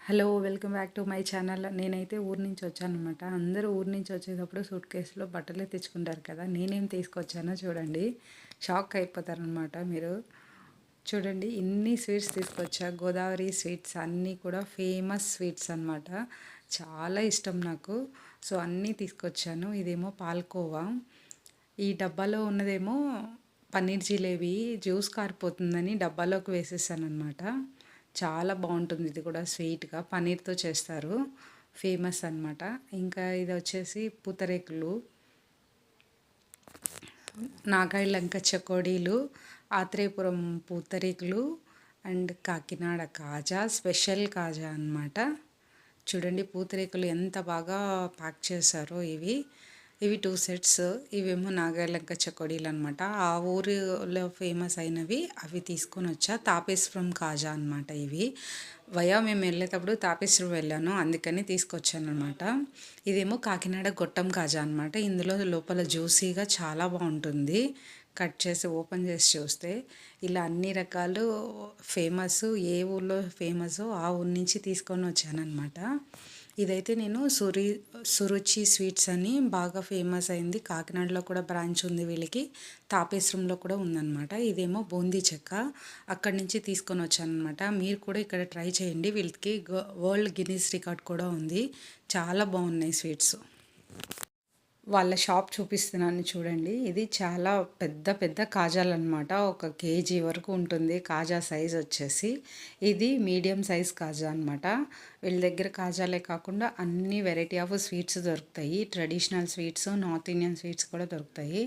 Hello! Welcome back to my channel. నేనైతే ఊరు నుంచి వచ్చాననమాట. అందరూ ఊరు నుంచి వచ్చేటప్పుడు సూట్ కేస్‌లో బట్టలే తెచ్చుకుంటారు కదా! నేనేం తీసుకొచ్చానో చూడండి. షాక్ అయిపోతారనమాట మీరు. చూడండి ఇన్ని స్వీట్స్ తీసుకొచ్చా. గోదావరి స్వీట్స్ అన్నీ కూడా ఫేమస్ స్వీట్స్ అనమాట. చాలా ఇష్టం నాకు. సో, అన్నీ తీసుకొచ్చాను. ఇదేమో పాలకోవా. ఈ డబ్బాలో ఉన్నదేమో పన్నీర్ జిలేబీ. జ్యూస్ కారిపోతుందని డబ్బాలోకి వేసేసాననమాట. చాలా బావుంటుంది ఇది కూడా స్వీట్‌గా. పన్నీర్‌తో చేస్తారు. ఫేమస్ అనమాట. ఇంకా ఇదొచ్చేసి పూతరేకులు, నాగాయలంక చెకోడీలు, ఆత్రేయపురం పూతరేకులు అండ్ కాకినాడ కాజా, స్పెషల్ కాజా అనమాట. చూడండి పూతరేకులు ఎంత బాగా ప్యాక్ చేశారో ఇవి. ఇవి 2 సెట్స్. ఇవేమో నాగాలంక చెకోడీలనమాట. ఆ ఊరిలో ఫేమస్ అయినవి అవి తీసుకొనొచ్చా. తాపేశ్వరం కాజా అనమాట ఇవి. మేము వెళ్ళేటప్పుడు తాపేశ్వరం వెళ్ళాను. అందుకని తీసుకొచ్చాననమాట. ఇదేమో కాకినాడ గొట్టం కాజా అనమాట. ఇందులో లోపల జ్యూసీగా చాలా బావుంటుంది. కట్ చేసి ఓపెన్ చేసి చూస్తే ఇలా అన్ని రకాలు ఫేమస్. ఏ ఊర్లో ఫేమసో ఆ ఊరు నుంచి తీసుకొని వచ్చాననమాట. ఇదైతే నేను సురుచి స్వీట్స్ అని బాగా ఫేమస్ అయింది. కాకినాడలో కూడా బ్రాంచ్ ఉంది వీళ్ళకి. తాపేశ్వరంలో కూడా ఉందన్నమాట. ఇదేమో బూందీ చెక్క. అక్కడి నుంచి తీసుకొని వచ్చాననమాట. మీరు కూడా ఇక్కడ ట్రై చేయండి. వీళ్ళకి వరల్డ్ గిన్నీస్ రికార్డ్ కూడా ఉంది. చాలా బాగున్నాయి స్వీట్స్. వాళ్ళ షాప్ చూపిస్తున్నాను చూడండి. ఇది చాలా పెద్ద పెద్ద కాజాలన్నమాట. 1 కేజీ వరకు ఉంటుంది కాజా సైజ్ వచ్చేసి. ఇది మీడియం సైజ్ కాజా అనమాట. వీళ్ళ దగ్గర కాజాలే కాకుండా అన్ని వెరైటీ ఆఫ్ స్వీట్స్ దొరుకుతాయి. Traditional sweets, north Indian sweets కూడా దొరుకుతాయి.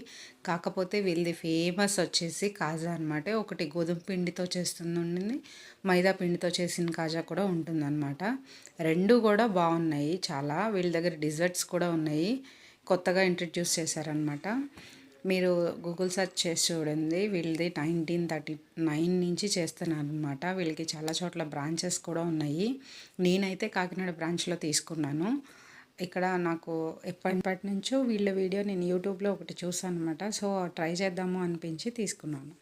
కాకపోతే వీళ్ళది ఫేమస్ వచ్చేసి కాజా అనమాట. ఒకటి గోధుమ పిండితో చేస్తుంది ఉంటుంది, మైదా పిండితో చేసిన కాజా కూడా ఉంటుందన్నమాట. రెండు కూడా బాగున్నాయి చాలా. వీళ్ళ దగ్గర డిజర్ట్స్ కూడా ఉన్నాయి. కొత్తగా ఇంట్రడ్యూస్ చేశారనమాట. మీరు గూగుల్ సెర్చ్ చేసి చూడండి. వీళ్ళది 1939 నుంచి చేస్తున్నారనమాట. వీళ్ళకి చాలా చోట్ల బ్రాంచెస్ కూడా ఉన్నాయి. నేనైతే కాకినాడ బ్రాంచ్లో తీసుకున్నాను. ఇక్కడ నాకు ఎప్పటి నుంచో వీళ్ళ వీడియో నేను యూట్యూబ్లో ఒకటి చూసాను అనమాట. సో ట్రై చేద్దాము అనిపించి తీసుకున్నాను.